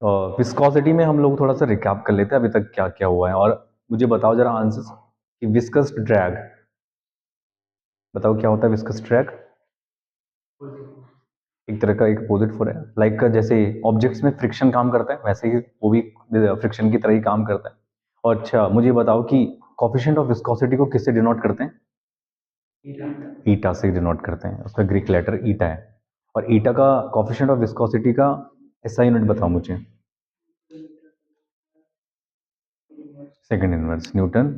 Viscosity में हम लोग थोड़ा सा रिकैप कर लेते हैं अभी तक क्या क्या हुआ है, और मुझे बताओ जरा आंसर्स कि विस्कस ड्रैग, बताओ क्या होता है विस्कस ड्रैग। एक तरह का एक अपोजिट फोर्स है, लाइक जैसे ऑब्जेक्ट्स में फ्रिक्शन काम करता है वैसे ही वो भी फ्रिक्शन की तरह ही काम करता है। और अच्छा मुझे बताओ कि कोफिशिएंट ऑफ विस्कोसिटी को किससे डिनोट करते हैं। ईटा से डिनोट करते हैं, उसका ग्रीक लेटर ईटा है। और ईटा का कोफिशिएंट ऑफ विस्कोसिटी का ऐसा यूनिट बताओ मुझे। सेकंड इनवर्स न्यूटन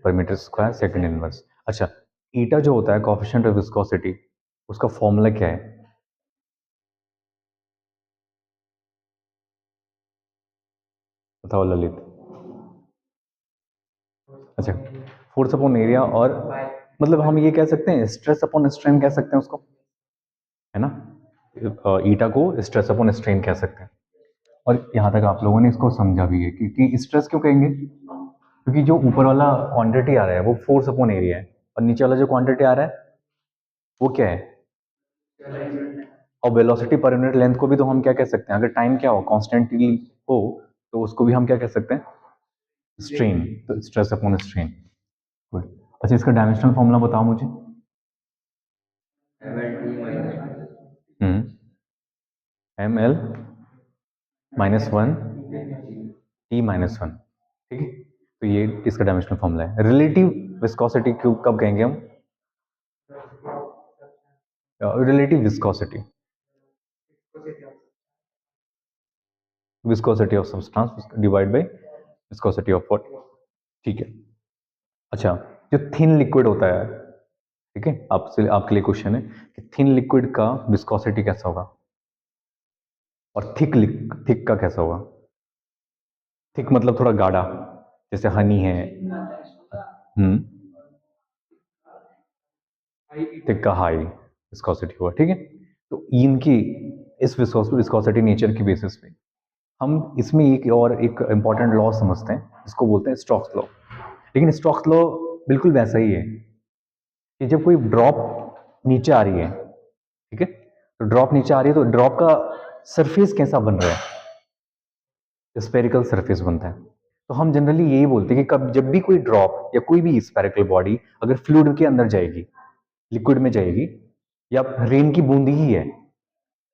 पर मीटर स्क्वायर सेकंड इनवर्स। अच्छा, ईटा जो होता है कोफिशिएंट ऑफ विस्कोसिटी, उसका फॉर्मूला क्या है, बताओ ललित। अच्छा, फोर्स अपॉन एरिया, और मतलब हम ये कह सकते हैं स्ट्रेस अपॉन स्ट्रेन कह सकते हैं उसको, है ना। ईटा को स्ट्रेस अपॉन स्ट्रेन कह सकते हैं। और यहां तक आप लोगों ने इसको समझा भी है क्योंकि स्ट्रेस क्यों कहेंगे, क्योंकि जो ऊपर वाला क्वांटिटी आ रहा है वो फोर्स अपॉन एरिया है, और नीचे वाला जो क्वांटिटी आ रहा है वो क्या है। और वेलोसिटी पर यूनिट लेंथ को भी तो हम क्या कह सकते हैं, अगर टाइम क्या हो कॉन्स्टेंटली हो तो उसको भी हम क्या कह सकते हैं, स्ट्रेन, तो स्ट्रेस अपॉन स्ट्रेन। गुड। अच्छा, इसका डायमेंशनल फॉर्मूला बताओ मुझे। एम एल -1 टी -1, ठीक है। तो ये इसका डायमेंशनल फॉर्मूला है। रिलेटिव विस्कोसिटी क्यों कब कहेंगे हम, relative viscosity, viscosity of substance divide by viscosity of what, ठीक है। अच्छा, जो थिन लिक्विड होता है, ठीक है, आपसे आपके लिए क्वेश्चन है कि थिन लिक्विड का विस्कोसिटी कैसा होगा और थिक का कैसा होगा। थिक मतलब थोड़ा गाढ़ा, जैसे हनी है। हम्म, थिक का हाई विस्कोसिटी हुआ, ठीक है। तो इनकी इस विस्कोसिटी नेचर की बेसिस पे हम इसमें एक और एक इंपॉर्टेंट लॉ समझते हैं जिसको बोलते हैं स्टोक्स लॉ। लेकिन स्टोक्स लॉ बिल्कुल वैसा ही है कि जब कोई ड्रॉप नीचे आ रही है, ठीक है, तो ड्रॉप नीचे आ रही है तो ड्रॉप का सरफेस कैसा बन रहा है, स्फेरिकल सरफेस बनता है। तो हम जनरली यही बोलते हैं कि कब जब भी कोई ड्रॉप या कोई भी स्फेरिकल बॉडी अगर फ्लूइड के अंदर जाएगी, लिक्विड में जाएगी, या रेन की बूंदी ही है,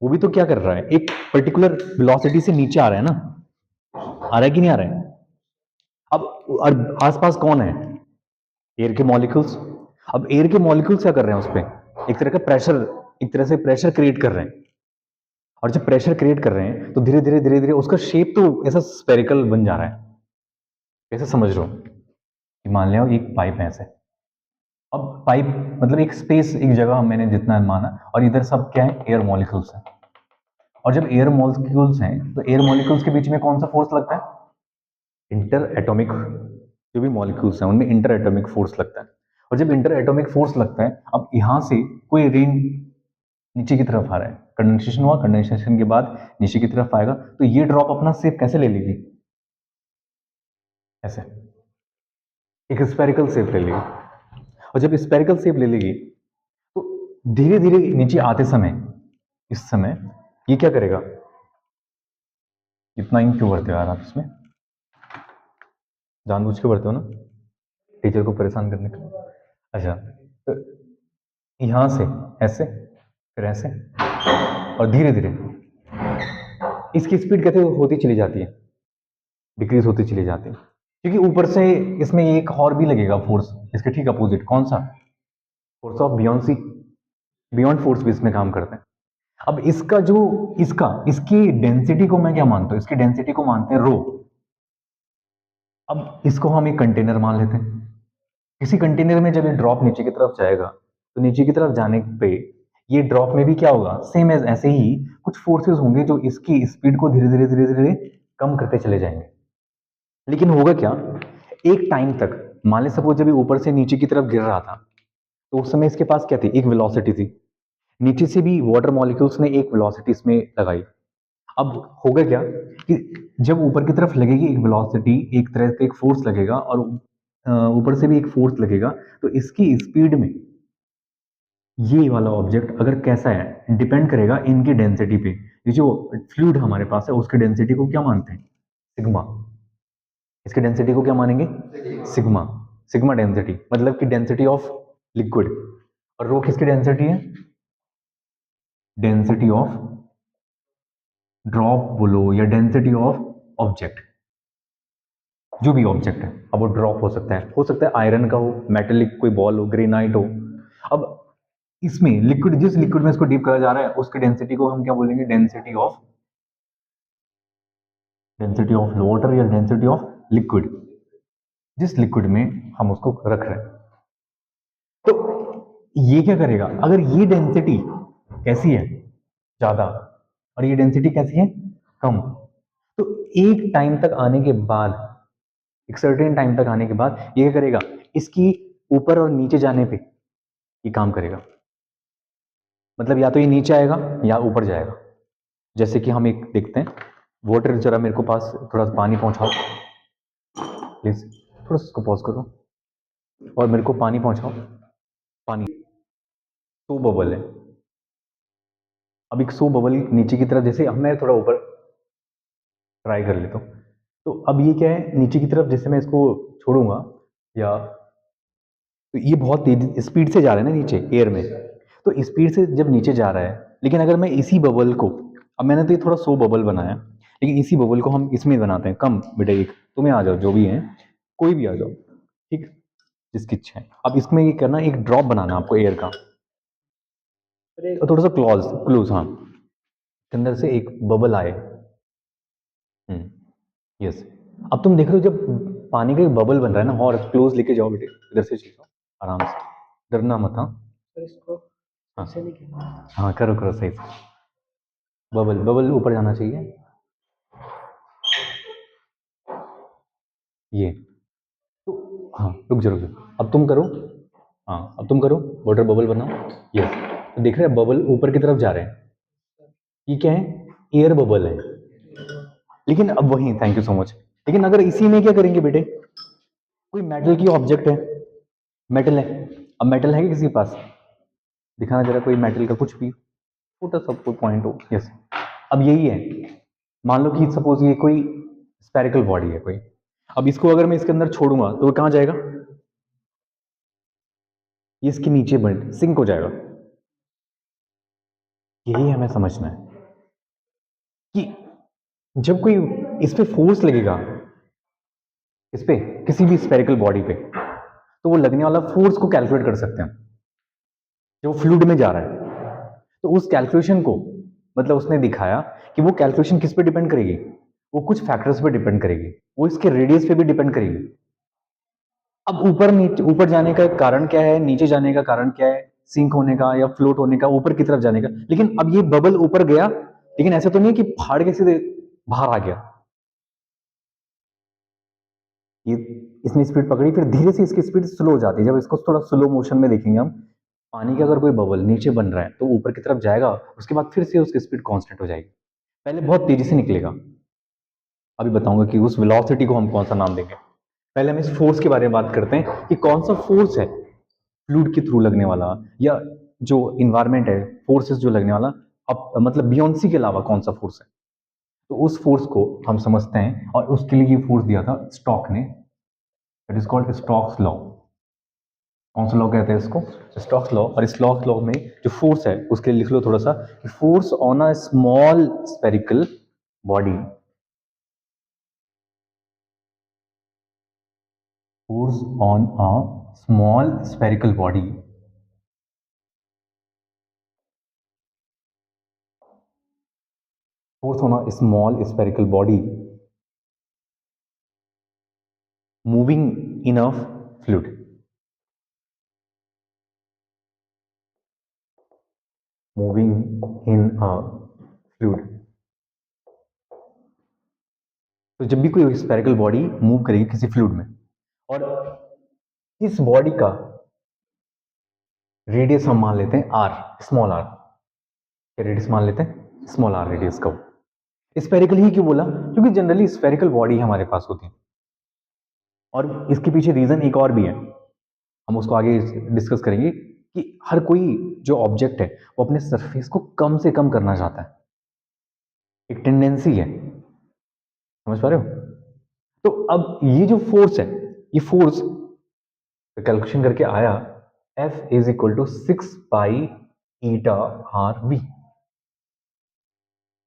वो भी तो क्या कर रहा है, एक पर्टिकुलर वेलोसिटी से नीचे आ रहा है ना, आ रहा है कि नहीं आ रहा है। अब और आसपास कौन है, एयर के मॉलिक्यूल्स। अब एयर के मॉलिक्यूल्स क्या कर रहे हैं उस पर, एक तरह का प्रेशर, एक तरह से प्रेशर क्रिएट कर रहे हैं। और जब प्रेशर क्रिएट कर रहे हैं तो धीरे धीरे धीरे धीरे उसका शेप तो ऐसा स्पेरिकल बन जा रहा है। कैसे समझ रहे हो कि मान लिया एक पाइप है ऐसे, अब पाइप मतलब एक स्पेस, एक जगह मैंने जितना माना, और इधर सब क्या है, एयर मॉलिक्यूल्स है। और जब एयर मॉलिक्यूल्स हैं तो एयर मॉलिक्यूल्स के बीच में कौन सा फोर्स लगता है, इंटर एटॉमिक, जो भी मॉलिक्यूल्स हैं उनमें इंटर एटॉमिक फोर्स लगता है। और जब इंटर एटॉमिक फोर्स लगता है, अब यहां से कोई रेन नीचे की तरफ आ रहा है, कंडेंसेशन हुआ, कंडेंसेशन के बाद नीचे की तरफ आएगा, तो ये ड्रॉप अपना शेप कैसे ले लेगी, ऐसे एक स्पेरिकल शेप ले लेगी। और जब स्पेरिकल शेप ले लेगी तो धीरे धीरे नीचे आते समय, इस समय ये क्या करेगा, इतना ही क्यों भरते हो यार आप इसमें, जानबूझ के भरते हो ना टीचर को परेशान करने के लिए। अच्छा, तो यहां से ऐसे, फिर ऐसे, और धीरे धीरे इसकी स्पीड कैसे होती चली जाती है, डिक्रीज होती चली जाती है, क्योंकि ऊपर से इसमें एक और भी लगेगा फोर्स, इसके ठीक अपोजिट, कौन सा, फोर्स ऑफ बियॉन्सी, बियॉन्ड फोर्स भी इसमें काम करते हैं। अब इसका जो इसकी डेंसिटी को मैं क्या मानता हूं, इसकी डेंसिटी को मानते हैं रो। अब इसको हम एक कंटेनर मान लेते हैं, किसी कंटेनर में जब ये ड्रॉप नीचे की तरफ जाएगा तो नीचे की तरफ जाने पे ये ड्रॉप में भी क्या होगा, सेम एज ऐसे ही कुछ फोर्सेस होंगे जो इसकी स्पीड को धीरे धीरे धीरे धीरे कम करते चले जाएंगे। लेकिन होगा क्या, एक टाइम तक, मान ले सपोज जब ये ऊपर से नीचे की तरफ गिर रहा था तो उस समय इसके पास क्या थी, एक वेलोसिटी थी, नीचे से भी वाटर मॉलिक्यूल्स ने एक वेलोसिटी इसमें लगाई। अब होगा क्या कि जब ऊपर की तरफ लगेगी एक वेलोसिटी, एक तरह का एक फोर्स लगेगा, और ऊपर से भी एक फोर्स लगेगा, तो इसकी स्पीड में ये वाला ऑब्जेक्ट अगर कैसा है डिपेंड करेगा इनकी डेंसिटी पे। ये जो फ्लूइड हमारे पास है उसकी डेंसिटी को क्या मानते हैं? सिग्मा। इसकी डेंसिटी को क्या मानेंगे? सिग्मा। सिग्मा डेंसिटी मतलब कि डेंसिटी ऑफ लिक्विड। और रो किसकी डेंसिटी है? डेंसिटी ऑफ ड्रॉप बोलो या डेंसिटी ऑफ ऑब्जेक्ट, जो भी ऑब्जेक्ट है। अब वो ड्रॉप हो सकता है आयरन का हो, मेटेलिक कोई बॉल हो, ग्रेनाइट हो। अब इसमें लिक्विड, जिस लिक्विड में इसको डीप करा जा रहा है उसकी डेंसिटी को हम क्या बोलेंगे? डेंसिटी ऑफ वाटर या डेंसिटी ऑफ लिक्विड, जिस लिक्विड में हम उसको रख रहे हैं। तो ये क्या करेगा? अगर ये डेंसिटी कैसी है? ज्यादा, और ये डेंसिटी कैसी है? कम। तो एक टाइम तक आने के बाद, एक सर्टेन टाइम तक आने के बाद ये क्या करेगा? इसकी ऊपर और नीचे जाने पे ये काम करेगा। मतलब या तो ये नीचे आएगा या ऊपर जाएगा। जैसे कि हम एक देखते हैं, वाटर जरा मेरे को पास थोड़ा सा पानी पहुंचाओ प्लीज, थोड़ा सा इसको पॉज करो और मेरे को पानी पहुंचाओ। पानी 100 बबल है। अब एक 100 बबल नीचे की तरफ, जैसे अब मैं थोड़ा ऊपर ट्राई कर लेता हूँ। तो अब ये क्या है, नीचे की तरफ जैसे मैं इसको छोड़ूंगा या, तो ये बहुत तेज स्पीड से जा रहा है ना नीचे एयर में, तो स्पीड से जब नीचे जा रहा है, लेकिन अगर मैं इसी बबल को, अब मैंने तो ये थोड़ा 100 बबल बनाया, लेकिन इसी बबल को हम इसमें बनाते हैं कम। बेटा एक तुम्हें आ जाओ, जो भी है कोई भी आ जाओ, ठीक, जिसकी इच्छा है। अब इसमें ये करना, एक ड्रॉप बनाना आपको एयर का, और थोड़ा सा क्लोज क्लोज, हाँ, के अंदर से एक बबल आए। यस। अब तुम देख रहे हो जब पानी का एक बबल बन रहा है ना, और क्लोज लेके जाओ बेटे, इधर से चलो आराम से, डरना मत। हाँ हाँ हाँ, करो करो सही से। बबल बबल ऊपर जाना चाहिए, ये। तो हाँ, रुक जाओ रुक जाओ, अब तुम करो। हाँ अब तुम करो, वाटर बबल बनाओ। यस। तो देख रहे हैं बबल ऊपर की तरफ जा रहे हैं, ये क्या है? एयर बबल है। लेकिन अब वही, थैंक यू सो मच। लेकिन अगर इसी में क्या करेंगे बेटे, कोई मेटल की ऑब्जेक्ट है, मेटल है, अब मेटल है कि किसी के पास? दिखाना जरा कोई मेटल का कुछ भी छोटा सा कोई पॉइंट हो। यस। अब यही है, मान लो कि सपोज ये कोई स्पेरिकल बॉडी है कोई, अब इसको अगर मैं इसके अंदर छोड़ूंगा तो वो कहाँ जाएगा? ये इसके नीचे बन सिंक हो जाएगा। यही हमें समझना है कि जब कोई इस पे फोर्स लगेगा, इस पे किसी भी स्पेरिकल बॉडी पे, तो वो लगने वाला फोर्स को कैलकुलेट कर सकते हैं जो फ्लूइड में जा रहा है। तो उस कैलकुलेशन को, मतलब उसने दिखाया कि वो कैलकुलेशन किस पे डिपेंड करेगी? वो कुछ फैक्टर्स पे डिपेंड करेगी, वो इसके रेडियस पे भी डिपेंड करेगी। अब ऊपर नीचे, ऊपर जाने का कारण क्या है, नीचे जाने का कारण क्या है, सिंक होने का या फ्लोट होने का, ऊपर की तरफ जाने का। लेकिन अब ये बबल ऊपर गया, लेकिन ऐसा तो नहीं है कि फाड़ के सीधे बाहर आ गया। ये, इसने स्पीड पकड़ी, फिर धीरे से इसकी स्पीड स्लो हो जाती है। जब इसको थोड़ा स्लो मोशन में देखेंगे हम, पानी का अगर कोई बबल नीचे बन रहा है तो ऊपर की तरफ जाएगा, उसके बाद फिर से उसकी स्पीड कांस्टेंट हो जाएगी। पहले बहुत तेजी से निकलेगा, अभी बताऊंगा कि उस वेलोसिटी को हम कौन सा नाम देंगे। पहले हम इस फोर्स के बारे में बात करते हैं कि कौन सा फोर्स है फ्लूइड के थ्रू लगने वाला, या जो इन्वायरमेंट है, फोर्सेस जो लगने वाला, अब मतलब बियोंसी के अलावा कौन सा फोर्स है। तो उस फोर्स को हम समझते हैं, और उसके लिए ये फोर्स दिया था स्टॉक ने, it is called stocks law. कौन सा लॉ कहते हैं इसको? Stocks law. और स्टॉक्स लॉ में जो फोर्स है उसके लिए लिख लो थोड़ा सा, force on a small spherical body, force on a small spherical body force on a small spherical body moving in a fluid, moving in a fluid। तो जब भी कोई स्फेरिकल बॉडी मूव करेगी किसी फ्लूइड में, और इस बॉडी का रेडियस हम मान लेते हैं आर, स्मॉल आर। क्या रेडियस मान लेते हैं? स्मॉल आर रेडियस का। स्फेरिकल ही क्यों बोला? क्योंकि जनरली स्फेरिकल बॉडी हमारे पास होती है, और इसके पीछे रीजन एक और भी है, हम उसको आगे डिस्कस करेंगे कि हर कोई जो ऑब्जेक्ट है वो अपने सरफेस को कम से कम करना चाहता है, एक टेंडेंसी है, समझ पा रहे हो? तो अब ये जो फोर्स है, ये फोर्स कैलकुलेशन करके आया F is equal to 6 pi eta R V.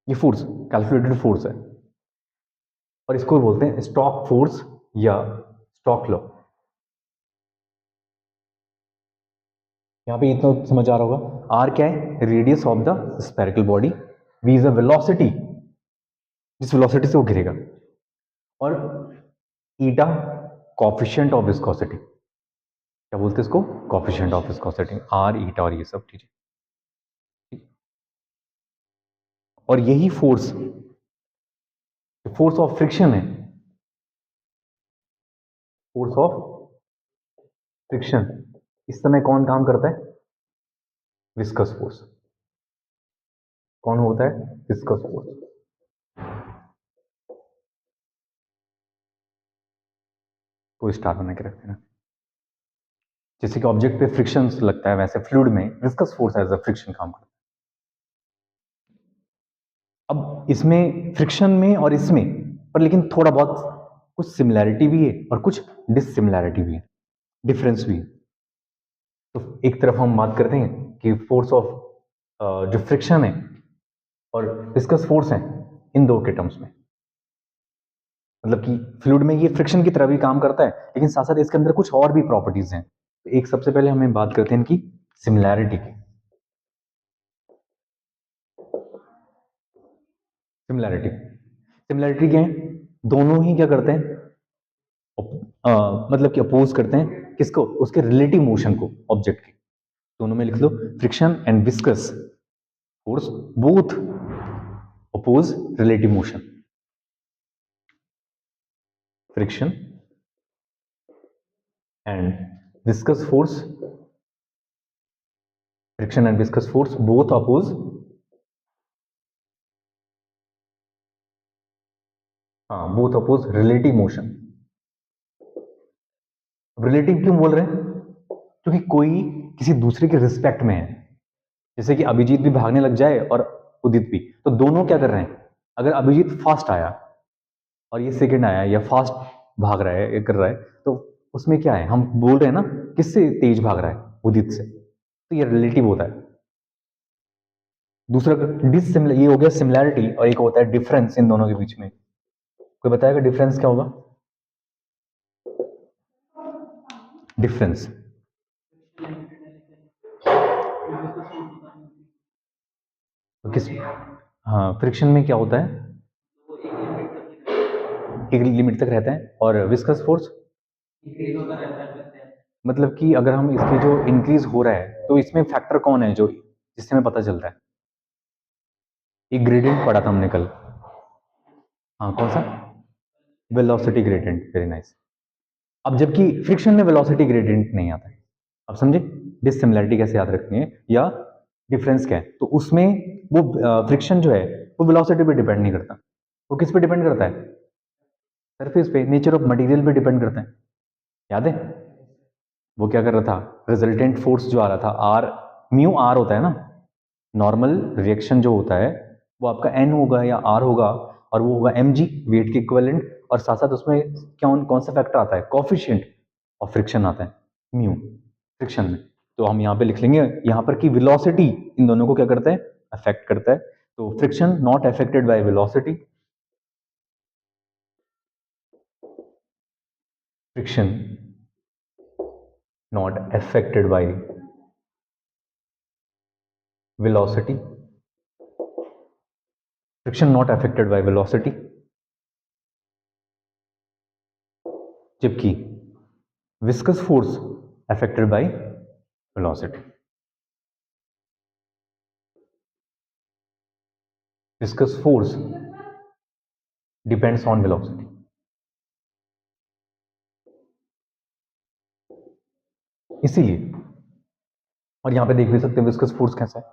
ये फोर्स कैलकुलेटेड फोर्स है और इसको बोलते हैं स्टॉक फोर्स या स्टॉक लॉ। यहां पे इतना समझ आ रहा होगा। आर क्या है? Radius of the spherical body. V is a velocity, जिस वेलोसिटी से वो गिरेगा, और ईटा कोफिशिएंट ऑफ विस्कोसिटी। क्या बोलते हैं इसको? Coefficient of viscosity. आर, ईटा और ये सब चीजें। और यही फोर्स, फोर्स ऑफ फ्रिक्शन है, फोर्स ऑफ फ्रिक्शन। इस समय कौन काम करता है? Viscous force. कौन होता है? Viscous force. को स्टार बना के रखते हैं। जैसे कि ऑब्जेक्ट पे फ्रिक्शन लगता है, वैसे फ्लूइड में viscous force as a friction काम करता है। अब इसमें फ्रिक्शन में और इसमें पर लेकिन थोड़ा बहुत कुछ सिमिलैरिटी भी है और कुछ डिससिमिलैरिटी भी है, डिफरेंस भी है। तो एक तरफ हम बात करते हैं कि फोर्स ऑफ जो फ्रिक्शन है और विस्कस फोर्स है, इन दो के टर्म्स में, मतलब कि फ्लूइड में ये फ्रिक्शन की तरह भी काम करता है, लेकिन साथ साथ इसके अंदर कुछ और भी प्रॉपर्टीज हैं। तो एक सबसे पहले हमें बात करते हैं इनकी सिमिलैरिटी की। सिमिलैरिटी सिमिलैरिटी क्या है? दोनों ही क्या करते हैं? मतलब कि अपोज करते हैं किसको? उसके रिलेटिव मोशन को, ऑब्जेक्ट के। दोनों में लिख लो, friction and viscous force both oppose relative motion. Friction and viscous force, friction and viscous force both oppose, हाँ, both oppose relative motion. Relative क्यों बोल रहे हैं? क्योंकि कोई किसी दूसरे के रिस्पेक्ट में है। जैसे कि अभिजीत भी भागने लग जाए और उदित भी, तो दोनों क्या कर रहे हैं? अगर अभिजीत फास्ट आया और ये सेकंड आया, या फास्ट भाग रहा है, ये कर रहा है, तो उसमें क्या है? हम बोल रहे हैं ना, किससे तेज भाग रहा है? उदित से। तो ये रिलेटिव होता है। दूसरा डिससिमिलर, ये हो गया सिमिलैरिटी, और एक होता है डिफरेंस इन दोनों के बीच में। कोई बताएगा डिफरेंस क्या होगा? डिफरेंस तो किस, हाँ, फ्रिक्शन में क्या होता है? एक लिमिट तक रहता है, और विस्कस फोर्स मतलब कि अगर हम इसकी जो इंक्रीज हो रहा है, तो इसमें फैक्टर कौन है जो जिससे हमें पता चलता है? एक ग्रेडियंट पढ़ा था हमने कल। हाँ, कौन सा? Velocity gradient, very nice. अब जबकि फ्रिक्शन में वेलोसिटी ग्रेडियंट नहीं आता है। अब समझे डिससिमिलैरिटी कैसे याद रखनी है, या डिफरेंस क्या है? तो उसमें वो फ्रिक्शन जो है वो वेलोसिटी पे डिपेंड नहीं करता। वो किस पे डिपेंड करता है? सरफेस पे, नेचर ऑफ मटेरियल पे डिपेंड करता है। याद है वो क्या कर रहा था? रिजल्टेंट फोर्स जो आ रहा था, आर, म्यू आर होता है ना, नॉर्मल रिएक्शन जो होता है वो आपका एन होगा या आर होगा, और वो होगा एम जी, वेट के इक्विवेलेंट, और साथ साथ उसमें कौन कौन सा फैक्टर आता है? कॉफिशिएंट ऑफ फ्रिक्शन आता है, म्यू, फ्रिक्शन में। तो हम यहाँ पे लिख लेंगे यहाँ पर कि वेलोसिटी इन दोनों को क्या करता है? अफेक्ट करता है। तो friction not affected by velocity, friction not affected by velocity, friction not affected by velocity, जबकि viscous force affected by velocity। viscous force depends on velocity। इसीलिए, और यहां पे देख भी सकते हैं विस्कस फोर्स कैसा है,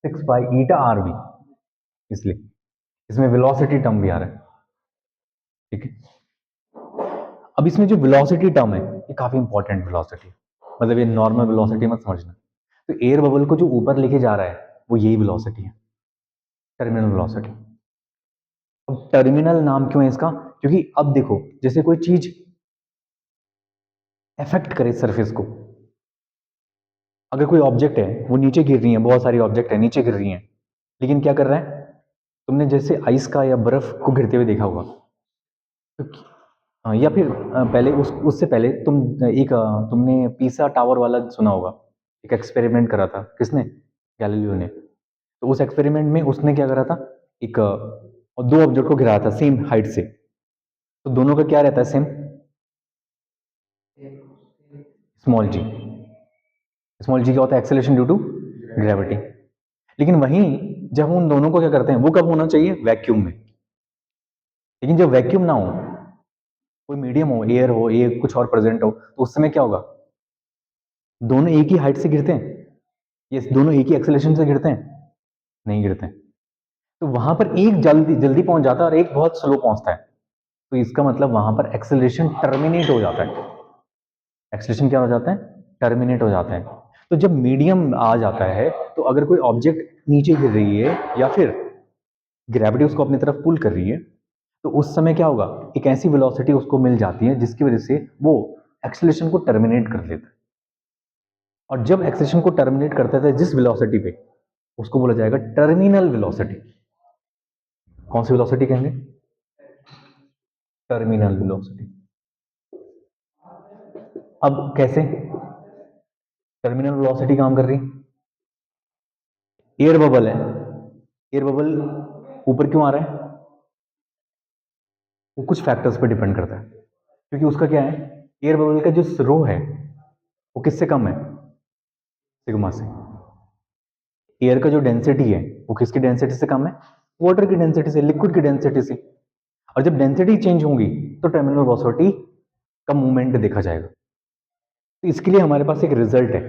6 बाई ईटा आर वी, इसलिए इसमें वेलोसिटी टर्म भी आ रहा है। ठीक है, अब इसमें जो वेलोसिटी टर्म है ये काफी इंपॉर्टेंट वेलोसिटी, मतलब ये नॉर्मल वेलोसिटी मत समझना, तो एयर बबल को जो ऊपर लेके जा रहा है वो यही वेलोसिटी है, टर्मिनल वेलोसिटी। अब टर्मिनल नाम क्यों है इसका? क्योंकि अब देखो, जैसे कोई चीज अफेक्ट करे सरफेस को, अगर कोई ऑब्जेक्ट है वो नीचे गिर रही है, बहुत सारी ऑब्जेक्ट है नीचे गिर रही हैं, लेकिन क्या कर रहा है, तुमने जैसे आइस का या बर्फ को गिरते हुए देखा होगा, तो हाँ, या फिर पहले उससे पहले तुमने पीसा टावर वाला सुना होगा। एक एक्सपेरिमेंट करा था, किसने? गैलीलियो ने। तो उस एक्सपेरिमेंट में उसने क्या करा था, एक और दो ऑब्जेक्ट को गिराया था सेम हाइट से, तो दोनों का क्या रहता है same? Small g. Small g क्या होता है? Acceleration due to gravity. लेकिन वहीं जब उन दोनों को क्या करते हैं, वो कब होना चाहिए? वैक्यूम में। लेकिन जब वैक्यूम ना हो, कोई मीडियम हो, एयर हो, एयर कुछ और प्रेजेंट हो, तो उस समय क्या होगा? दोनों एक ही हाइट से गिरते हैं? ये दोनों एक ही एक्सेलरेशन से गिरते हैं? नहीं गिरते हैं। तो वहां पर एक जल्दी जल्दी पहुंच जाता है और एक बहुत स्लो पहुंचता है, तो इसका मतलब वहां पर एक्सेलरेशन टर्मिनेट हो जाता है। एक्सेलरेशन क्या हो जाता है? टर्मिनेट हो जाता है। तो जब मीडियम आ जाता है, तो अगर कोई ऑब्जेक्ट नीचे गिर रही है या फिर ग्रेविटी उसको अपनी तरफ पुल कर रही है, तो उस समय क्या होगा, एक ऐसी वेलोसिटी उसको मिल जाती है जिसकी वजह से वो एक्सेलरेशन को टर्मिनेट कर देता है। और जब एक्सेलरेशन को टर्मिनेट करता है जिस वेलोसिटी पे, उसको बोला जाएगा टर्मिनल वेलोसिटी। कौन सी वेलोसिटी कहेंगे? Terminal velocity. अब कैसे टर्मिनल वेलोसिटी काम कर रही? एयर बबल है, एयर बबल ऊपर क्यों आ रहा है? वो कुछ फैक्टर्स पर डिपेंड करता है, क्योंकि उसका क्या है, एयर बबल का जो रो है वो किससे कम है? सिग्मा से। एयर का जो डेंसिटी है वो किसकी डेंसिटी से कम है? वाटर की डेंसिटी से, लिक्विड की डेंसिटी से। और जब डेंसिटी चेंज होगी तो टर्मिनल वेलोसिटी का मूवमेंट देखा जाएगा। तो इसके लिए हमारे पास एक रिजल्ट है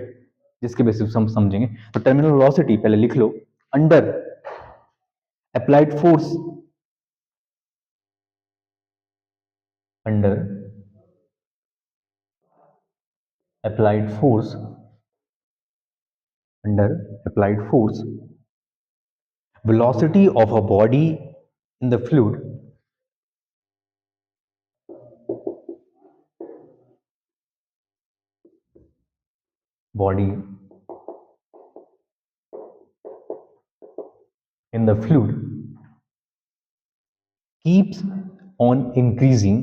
जिसके बेसिस हम समझेंगे। तो टर्मिनल वेलोसिटी पहले लिख लो, under applied force, under applied force, under applied force, velocity of a body in the fluid, body in the fluid keeps on increasing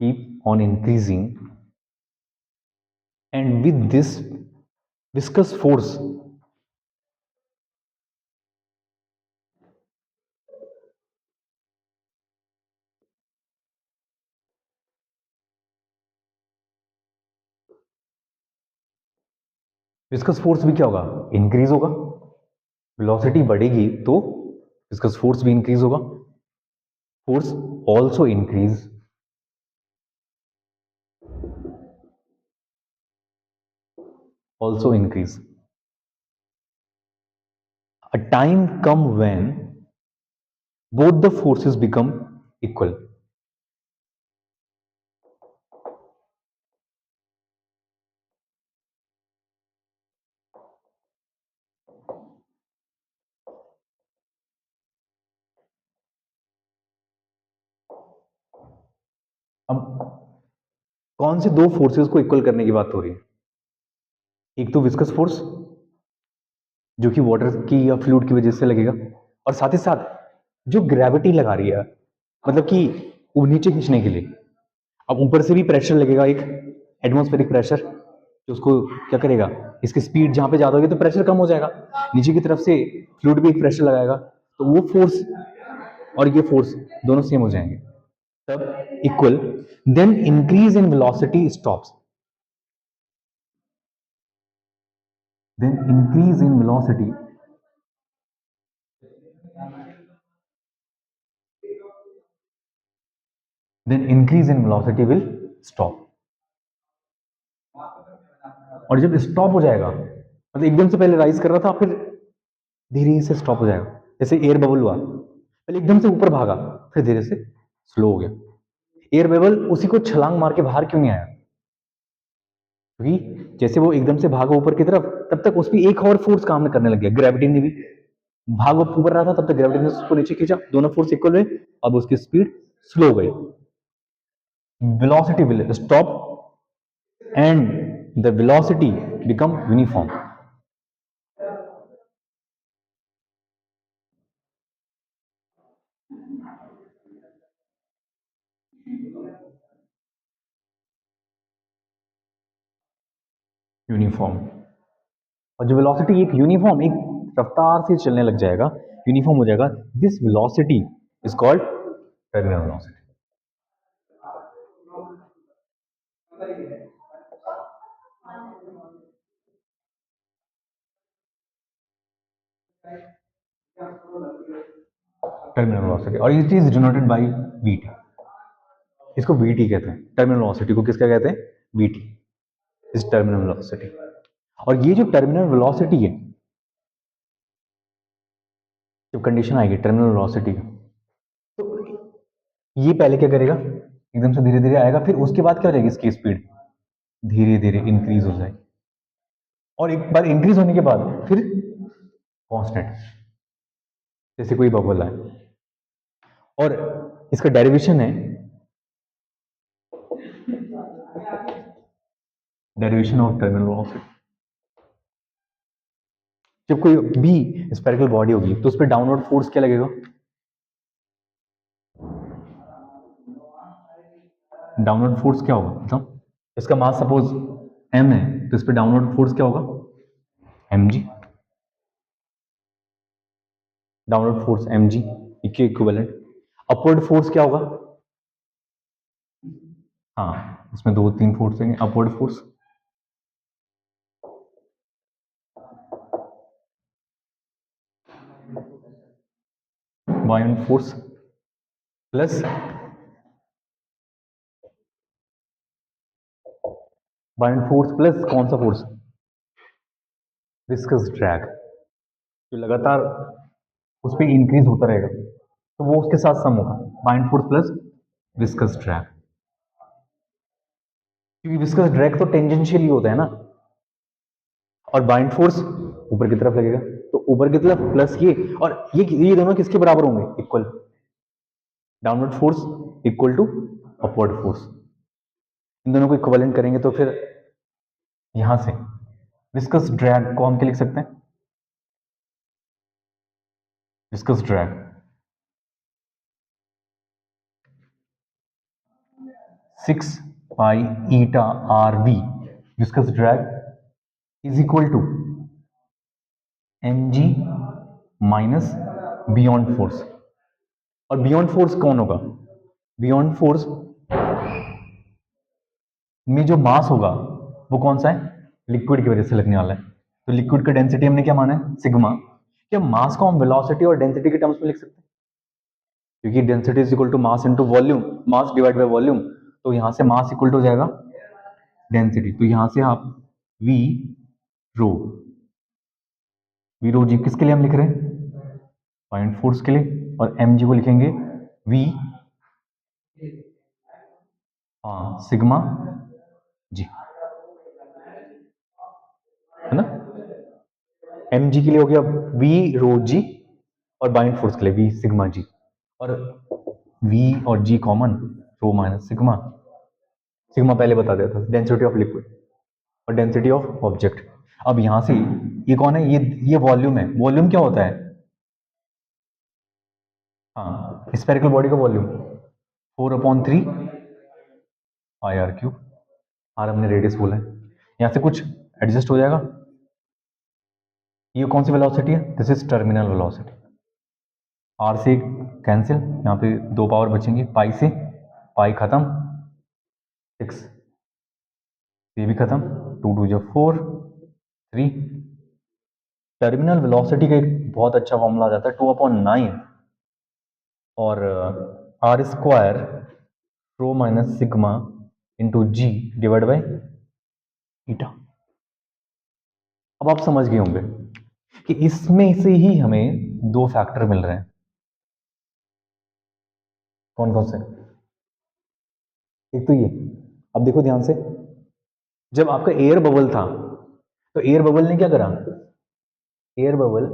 keep on increasing, and with this viscous force, viscous force भी क्या होगा? Increase होगा। Velocity बढ़ेगी तो viscous force भी increase होगा। Force also increase, also increase. A time come when both the forces become equal. अब कौन से दो फोर्सेस को इक्वल करने की बात हो रही है? एक तो विस्कस फोर्स जो कि वाटर की या फ्लूइड की वजह से लगेगा, और साथ ही साथ जो ग्रेविटी लगा रही है, मतलब कि वो नीचे खींचने के लिए। अब ऊपर से भी प्रेशर लगेगा, एक एटमॉस्फेरिक प्रेशर, जो उसको क्या करेगा, इसकी स्पीड जहां पे ज्यादा होगी तो प्रेशर कम हो जाएगा, नीचे की तरफ से फ्लूइड भी एक प्रेशर लगाएगा, तो वो फोर्स और ये फोर्स दोनों सेम हो जाएंगे, तब equal. Then increase in velocity stops, then increase in velocity then increase in velocity will stop। और जब स्टॉप हो जाएगा, मतलब एकदम से पहले राइज कर रहा था फिर धीरे से स्टॉप हो जाएगा, जैसे एयर बबल हुआ, पहले एकदम से ऊपर भागा, फिर धीरे से स्लो हो गया। एयर बबल उसी को छलांग मार के बाहर क्यों नहीं आया? क्योंकि जैसे वो एकदम से भागा ऊपर की तरफ, तब तक उस पर एक और फोर्स काम करने लग गया, ग्रेविटी ने भी। भाग ऊपर रहा था, तब तक ग्रेविटी ने उसको नीचे खींचा, दोनों फोर्स इक्वल हुए, अब उसकी स्पीड स्लो हो गई। velocity will stop and the velocity become uniform. Uniform. और जो वेलोसिटी एक यूनिफॉर्म, एक रफ्तार से चलने लग जाएगा, यूनिफॉर्म हो जाएगा, this velocity is called terminal velocity. Terminal velocity, और it is denoted by VT. इसको वीटी कहते हैं, टर्मिनल वेलोसिटी को किसका कहते हैं? VT is terminal velocity. और ये जो टर्मिनल वेलोसिटी है, जब कंडीशन आएगी टर्मिनल वेलोसिटी की, तो ये पहले क्या करेगा? एकदम से धीरे धीरे आएगा, फिर उसके बाद क्या हो जाएगी? इसकी स्पीड धीरे धीरे इंक्रीज हो जाएगी, और एक बार इंक्रीज होने के बाद फिर कांस्टेंट, जैसे कोई बबल है। और इसका डेरिवेशन है, डेरिवेशन ऑफ टर्मिनल वेलोसिटी। जब कोई भी स्फेरिकल बॉडी होगी तो उस पर डाउनवर्ड फोर्स क्या लगेगा? डाउनवर्ड फोर्स क्या होगा? मतलब इसका मास सपोज m है, तो इस पर डाउनवर्ड फोर्स क्या होगा? mg। डाउनवर्ड फोर्स mg के इक्विवेलेंट। अपवर्ड फोर्स क्या होगा? हाँ, इसमें दो तीन फोर्स हैं। Upward force buoyant force plus buoyant force plus कौन सा फोर्स? विस्कस ड्रैग, जो लगातार उस पर इंक्रीज होता रहेगा, तो वो उसके साथ सम होगा, बायोन फोर्स प्लस विस्कस ड्रैग। क्योंकि विस्कस ड्रैग तो टेंजेंशियल ही होता है ना, और बाइंड फोर्स ऊपर की तरफ लगेगा, तो ऊपर की तरफ प्लस और ये दोनों किसके बराबर होंगे? Equal. Downward force equal to upward force, इन दोनों को इक्विवेलेंट करेंगे तो फिर यहां से विस्कस ड्रैग को हम क्या लिख सकते हैं? Viscous drag 6 pi eta R V, viscous drag is equal to mg minus buoyant force. और बियॉन्ड फोर्स कौन होगा? बियॉन्ड फोर्स में जो मास होगा वो कौन सा है? लिक्विड की वजह से लगने वाला है, तो लिक्विड का डेंसिटी हमने क्या माना है? सिग्मा। क्या मास को हम वेलोसिटी और डेंसिटी के टर्म्स में लिख सकते हैं? क्योंकि density is equal to mass into volume, mass divide by volume, तो यहां से मास इक्वल टू हो जाएगा डेंसिटी। तो यहां से आप वी रो, वी रो जी किसके लिए हम लिख रहे हैं? पॉइंट फोर्स के लिए, और एम जी को लिखेंगे वी, हाँ, सिग्मा जी, है ना। एम जी के लिए हो गया वी रो जी, और बाइंड फोर्स के लिए वी सिग्मा जी, और वी और जी कॉमन, रो माइनस सिग्मा। सिग्मा पहले बता दिया था, डेंसिटी ऑफ लिक्विड और डेंसिटी ऑफ ऑब्जेक्ट। अब यहां से ये कौन है? ये वॉल्यूम है। वॉल्यूम क्या होता है? हाँ, स्फेरिकल बॉडी का volume 4/3 pi R cube. R हमने रेडियस बोला है, यहां से कुछ एडजस्ट हो जाएगा। ये कौन सी वेलोसिटी है? This is terminal velocity. R से कैंसिल, यहाँ पे दो पावर बचेंगे, पाई से पाई खत्म, 6 ये भी खत्म, 2 2 जो 4 3। टर्मिनल वेलोसिटी का एक बहुत अच्छा फॉर्मूला आ जाता है 2/9 और R square rho minus sigma into g divide by eta. अब आप समझ गए होंगे कि इसमें से ही हमें दो फैक्टर मिल रहे हैं। कौन कौन से? एक तो ये, अब देखो ध्यान से, जब आपका एयर बबल था तो एयर बबल ने क्या करा? एयर बबल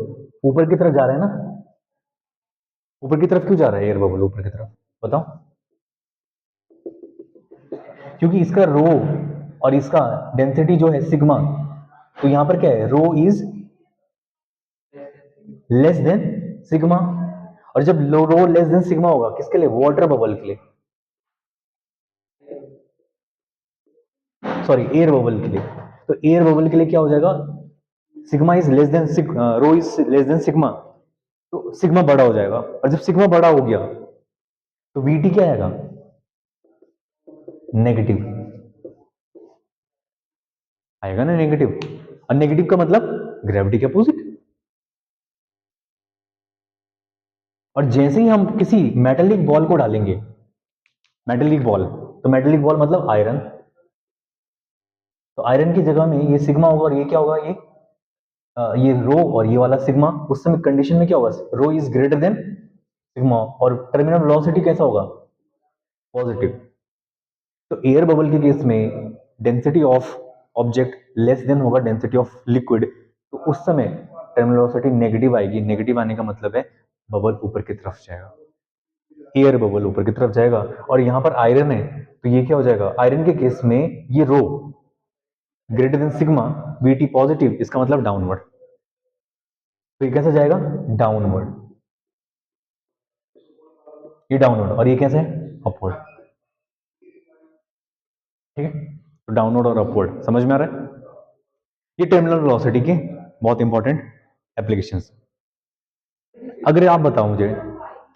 ऊपर की तरफ जा रहा है ना? ऊपर की तरफ क्यों जा रहा है एयर बबल ऊपर की तरफ, बताओ? क्योंकि इसका रो और इसका डेंसिटी जो है सिग्मा, तो यहां पर क्या है, रो इज लेस देन सिग्मा। और जब रो लेस देन सिग्मा होगा किसके लिए? वाटर बबल के लिए, सॉरी एयर बबल के लिए। तो एयर बबल के लिए क्या हो जाएगा? Sigma is less than rho is less than sigma, तो सिग्मा बड़ा हो जाएगा। और जब सिग्मा बड़ा हो गया तो वीटी क्या आएगा? नेगेटिव आएगा ना, नेगेटिव। और नेगेटिव का मतलब ग्रेविटी के अपोजिट। और जैसे ही हम किसी मेटेलिक बॉल को डालेंगे, मेटेलिक बॉल, तो मेटेलिक बॉल मतलब आयरन, तो आयरन की जगह में ये सिग्मा होगा और ये क्या होगा? ये रो और ये वाला सिग्मा। उस समय कंडीशन में क्या होगा? रो इज ग्रेटर देन सिग्मा, और टर्मिनल वेलोसिटी कैसा होगा? पॉजिटिव। तो एयर बबल के केस में density of object less than होगा डेंसिटी ऑफ लिक्विड, तो उस समय टर्मिनल वेलोसिटी नेगेटिव आएगी। नेगेटिव आने का मतलब है बबल ऊपर की तरफ जाएगा, एयर बबल ऊपर की तरफ जाएगा। और यहां पर आयरन है तो ये क्या हो जाएगा? आयरन के केस में ये rho greater than sigma, VT positive, इसका मतलब डाउनवर्ड। तो ये कैसे जाएगा? डाउनवर्ड। ये डाउनवर्ड और ये कैसे है? अपवर्ड। ठीक है, तो डाउनवर्ड और अपवर्ड समझ में आ रहा है? ये टर्मिनल वेलोसिटी के बहुत इंपॉर्टेंट एप्लीकेशंस। अगर आप बताओ मुझे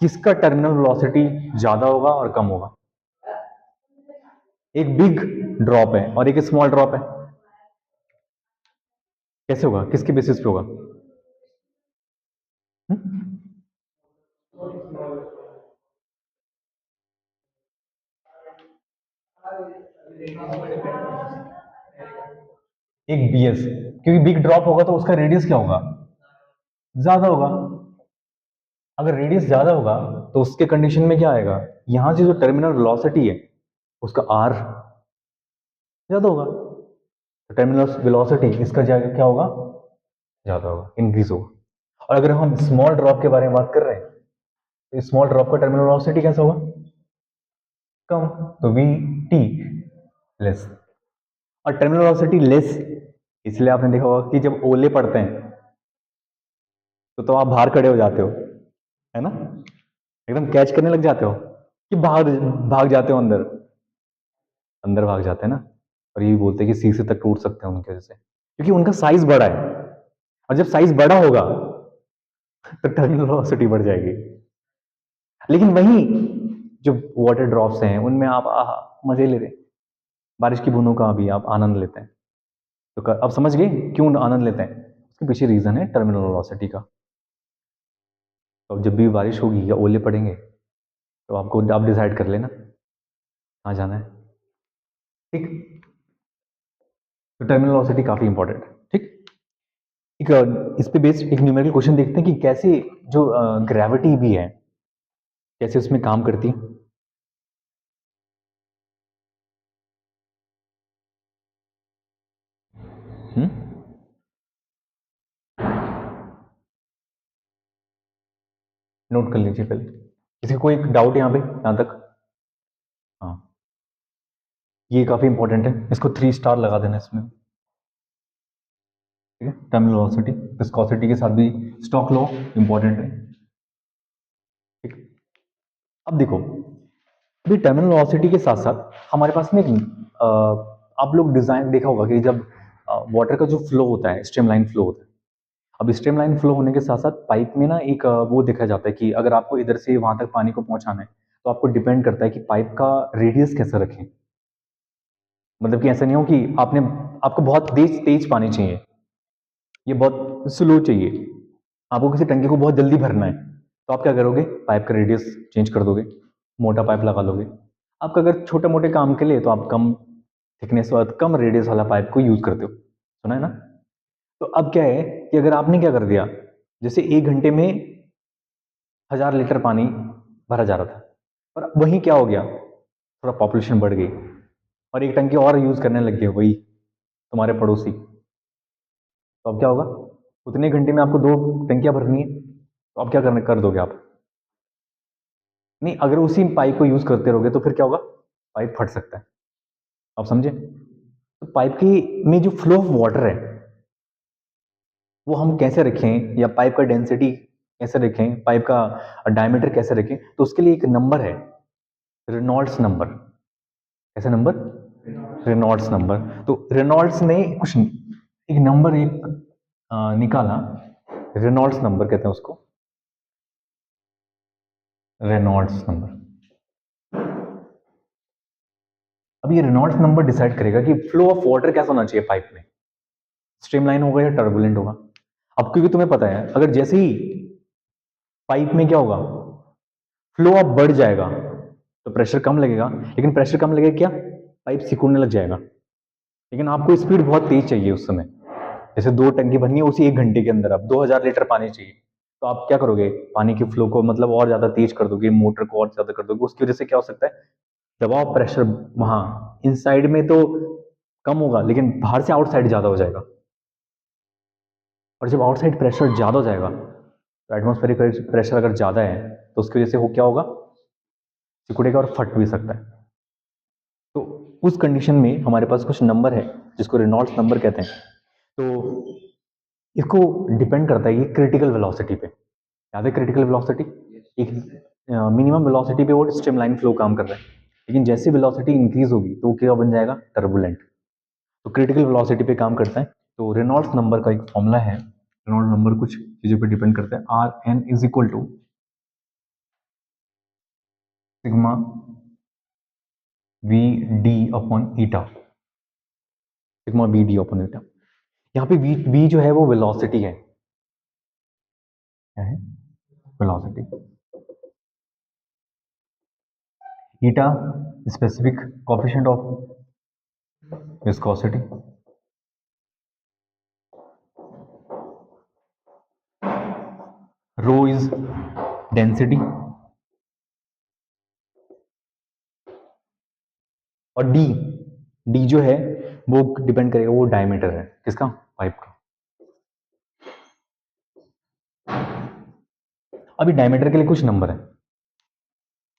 किसका टर्मिनल वेलोसिटी ज्यादा होगा और कम होगा? एक बिग ड्रॉप है और एक स्मॉल ड्रॉप है, कैसे होगा? किसके बेसिस पे होगा? हम्म? एक बीएस, क्योंकि बिग ड्रॉप होगा तो उसका रेडियस क्या होगा? ज्यादा होगा। अगर रेडियस ज्यादा होगा तो उसके कंडीशन में क्या आएगा? यहां से जो टर्मिनल वेलोसिटी है उसका आर ज्यादा होगा, तो टर्मिनल वेलोसिटी इसका क्या होगा? ज्यादा होगा, इंक्रीज होगा। और अगर हम स्मॉल ड्रॉप के बारे में बात कर रहे हैं तो स्मॉल ड्रॉप का टर्मिनल वेलोसिटी कैसा होगा? कम, तो वी टी लेस। और टर्मिनल वेलोसिटी लेस इसलिए आपने देखा होगा कि जब ओले पड़ते हैं तो आप बाहर खड़े हो जाते हो, है ना? एकदम कैच करने लग जाते हो कि बाहर भाग जाते हो, अंदर अंदर भाग जाते हैं ना। और ये भी बोलते हैं कि शीशे तक टूट सकते हैं उनके वजह से, क्योंकि उनका साइज बड़ा है। और जब साइज बड़ा होगा तो टर्मिनल वेलोसिटी बढ़ जाएगी। लेकिन वहीं जो वाटर ड्रॉप्स हैं उनमें आप मजे ले रहे हैं, बारिश की बूंदों का भी आप आनंद लेते हैं। तो अब समझ गए क्यों आनंद लेते हैं? उसके पीछे रीजन है टर्मिनल वेलोसिटी का। तो जब भी बारिश होगी या ओले पड़ेंगे तो आप डिसाइड कर लेना कहाँ जाना है। ठीक, तो टर्मिनल वेलोसिटी काफी इंपॉर्टेंट है। ठीक, इस पे बेस्ड एक न्यूमेरिकल क्वेश्चन देखते हैं कि कैसे जो ग्रेविटी भी है कैसे उसमें काम करती है। हम्म? नोट कर लीजिए पहले। किसी को कोई डाउट यहाँ पे यहाँ तक? हाँ, ये काफी इंपॉर्टेंट है, इसको 3 स्टार लगा देना इसमें। ठीक है, टर्मिनल वेलोसिटी विस्कोसिटी के साथ भी स्टोक्स लॉ इंपॉर्टेंट है। ठीक, अब देखो, अभी टर्मिनल वेलोसिटी के साथ साथ हमारे पास में आप लोग डिजाइन देखा होगा कि जब वाटर का जो फ्लो होता है स्ट्रीमलाइन फ्लो होता है। अब स्ट्रीमलाइन फ्लो होने के साथ साथ पाइप में ना एक वो देखा जाता है कि अगर आपको इधर से वहां तक पानी को पहुंचाना है तो आपको डिपेंड करता है कि पाइप का रेडियस कैसा रखें। मतलब कि ऐसा नहीं हो कि आपको बहुत तेज तेज पानी चाहिए, ये बहुत स्लो चाहिए, आपको किसी टंकी को बहुत जल्दी भरना है, तो आप क्या करोगे? पाइप का रेडियस चेंज कर दोगे, मोटा पाइप लगा लोगे। आपका अगर छोटे मोटे काम के लिए तो आप कम थिकनेस और कम रेडियस वाला पाइप को यूज करते हो, सुना है ना? तो अब क्या है कि अगर आपने क्या कर दिया, जैसे 1 घंटे में 1000 लीटर पानी भरा जा रहा था, और वहीं क्या हो गया, थोड़ा पॉपुलेशन बढ़ गई और एक टंकी और यूज करने लग गए वही तुम्हारे पड़ोसी। तो अब क्या होगा, उतने घंटे में आपको 2 टंकियां भरनी है, तो अब क्या करने कर दोगे आप? नहीं, अगर उसी पाइप को यूज करते रहोगे तो फिर क्या होगा, पाइप फट सकता है। आप समझे? तो पाइप की में जो फ्लो ऑफ वाटर है वो हम कैसे रखें, या पाइप का डेंसिटी कैसे रखें, पाइप का डायमीटर कैसे रखें, तो उसके लिए एक नंबर है, रेनॉल्ड्स नंबर। कैसा नंबर? Reynolds number. तो रेनॉल्ड्स ने कुछ एक नंबर निकाला, रेनॉल्ड्स नंबर कहते हैं उसको, रेनॉल्ड्स नंबर। अब ये रेनॉल्ड्स नंबर डिसाइड करेगा कि फ्लो ऑफ वाटर कैसा होना चाहिए पाइप में, स्ट्रीमलाइन होगा या टर्बुलेंट होगा। अब क्योंकि तुम्हें पता है, अगर जैसे ही पाइप में क्या होगा, फ्लो अब बढ़ जाएगा तो प्रेशर कम लगेगा, लेकिन प्रेशर कम लगेगा क्या, पाइप सिकुड़ने लग जाएगा। लेकिन आपको स्पीड बहुत तेज चाहिए उस समय, जैसे 2 टंकी भरनी है उसी 1 घंटे के अंदर, अब 2000 लीटर पानी चाहिए, तो आप क्या करोगे, पानी के फ्लो को मतलब और ज्यादा तेज कर दोगे, मोटर को और ज्यादा कर दोगे, उसकी वजह से क्या हो सकता है, दबाव प्रेशर वहां इनसाइड में तो कम होगा, लेकिन बाहर से आउटसाइड ज्यादा हो जाएगा। और जब आउटसाइड प्रेशर ज्यादा हो जाएगा, तो एटमॉस्फेरिक प्रेशर अगर ज्यादा है तो उसकी वजह से वो क्या होगा, सिकुड़ेगा और फट भी सकता है। तो उस कंडीशन में हमारे पास कुछ नंबर है जिसको रेनॉल्ड्स नंबर कहते हैं। तो इसको डिपेंड करता है ये क्रिटिकल वेलोसिटी पे। याद है क्रिटिकल वेलोसिटी? एक मिनिमम वेलोसिटी पे वो स्ट्रीमलाइन फ्लो काम कर रहा है, लेकिन जैसे वेलोसिटी इंक्रीज होगी तो वो क्या बन जाएगा, टर्बुलेंट। तो क्रिटिकल वेलोसिटी पे काम करता है। तो रेनॉल्ड्स नंबर का एक फॉर्मूला है, रेनॉल्ड्स नंबर कुछ चीजों पे डिपेंड करता है, r N is equal to sigma v d upon eta, sigma v d upon eta. यहाँ पे वी जो है वो वेलोसिटी है, क्या है, velocity. Eta specific coefficient of viscosity, rho is density, और डी, डी जो है वो डिपेंड करेगा, वो डायमीटर है किसका, पाइप का। अभी डायमीटर के लिए कुछ नंबर है।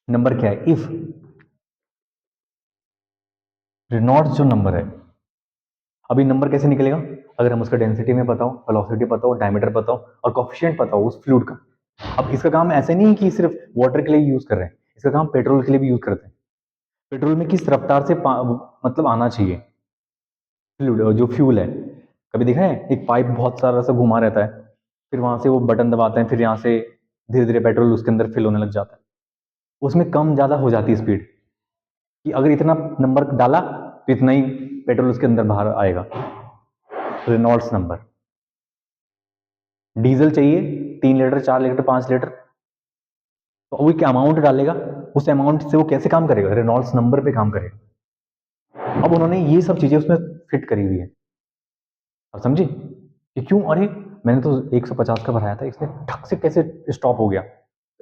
नंबर क्या है, इफ रेनॉल्ड्स जो नंबर है, अभी नंबर कैसे निकलेगा, अगर हम उसका डेंसिटी में पता हो, वेलोसिटी पता हो, डायमीटर पता हो और कोएफिशिएंट पता हो उस फ्लूइड का। अब इसका काम ऐसे नहीं कि सिर्फ वाटर के लिए यूज कर रहे हैं, इसका काम पेट्रोल के लिए भी यूज करते हैं। पेट्रोल में किस रफ्तार से मतलब आना चाहिए फ्लूइड, जो फ्यूल है। कभी देखा है एक पाइप बहुत सारा सा घुमा रहता है, फिर वहां से वो बटन दबाते हैं, फिर यहाँ से धीरे धीरे पेट्रोल उसके अंदर फिल होने लग जाता है। उसमें कम ज्यादा हो जाती है स्पीड, कि अगर इतना नंबर डाला तो इतना ही पेट्रोल उसके अंदर बाहर आएगा, रेनॉल्ड्स नंबर। डीजल चाहिए 3 लीटर, 4 लीटर, 5 लीटर, तो वो क्या अमाउंट डालेगा, उस अमाउंट से वो कैसे काम करेगा, रेनॉल्ड्स नंबर पे काम करेगा। अब उन्होंने ये सब चीजें उसमें फिट करी हुई है। आप समझे कि क्यों, अरे मैंने तो 150 का भराया था, इसने ठक से कैसे स्टॉप हो गया,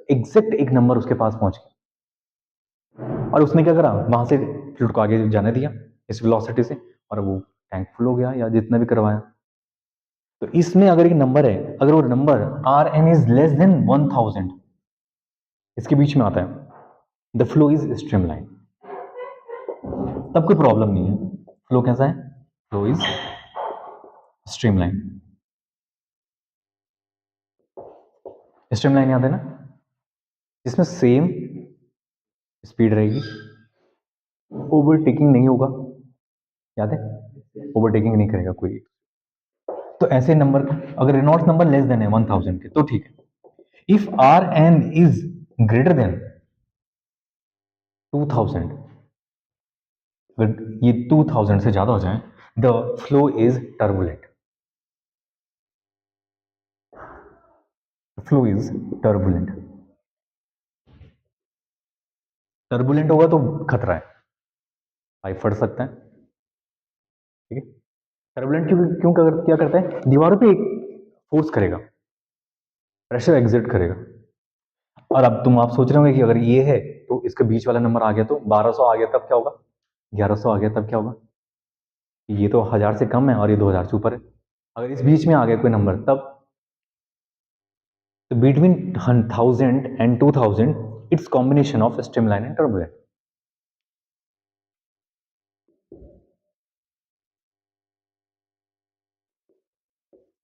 एग्जैक्ट एक नंबर उसके पास पहुंच गया, और उसने क्या करा, वहां से फ्लूइड को आगे जाने दिया इस वेलोसिटी से, और वो टैंक फुल हो गया या जितना भी करवाया। तो इसमें अगर एक नंबर है, अगर वो number R N is less than 1000, इसके बीच में आता है, द फ्लो इज स्ट्रीमलाइन, तब कोई प्रॉब्लम नहीं है। फ्लो कैसा है, फ्लो इज स्ट्रीमलाइन। स्ट्रीमलाइन याद है ना, जिसमें सेम स्पीड रहेगी, ओवरटेकिंग नहीं होगा, याद है, ओवरटेकिंग नहीं करेगा कोई। तो ऐसे नंबर, अगर रेनॉल्ड्स नंबर लेस देन है 1000 के तो ठीक है। If R N is greater than 2000, अगर ये 2000 से ज्यादा हो जाए, the flow is turbulent, flow is turbulent. Turbulent होगा तो खतरा है, पाइप फट सकता है, ठीक है। टर्बुलेंट क्यों क्यों क्या करता है, दीवारों पे एक फोर्स करेगा, प्रेशर एग्जिट करेगा। और अब तुम आप सोच रहे होंगे कि अगर ये है तो इसके बीच वाला नंबर आ गया तो 1200 आ गया तब क्या होगा, 1100 आ गया तब क्या होगा, ये तो 1000 से कम है और ये 2000 से ऊपर है। अगर इस बीच में आ गया कोई नंबर तब, तो between 1000 and 2000 it's combination of streamline and turbulent.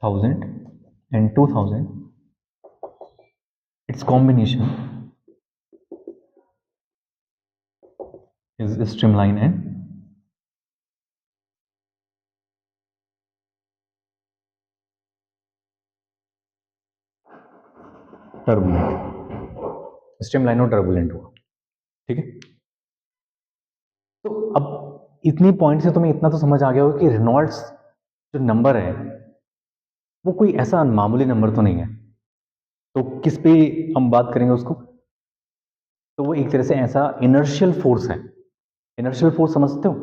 Thousand and 2000 its combination is streamline and turbulent, streamline और टर्बुलेंट हुआ। ठीक है, तो अब इतनी पॉइंट से तुम्हें इतना तो समझ आ गया होगा कि रेनॉल्ड्स जो नंबर है वो कोई ऐसा मामूली नंबर तो नहीं है। तो किस पे हम बात करेंगे उसको, तो वो एक तरह से ऐसा इनर्शियल फोर्स है। इनर्शियल फोर्स समझते हो,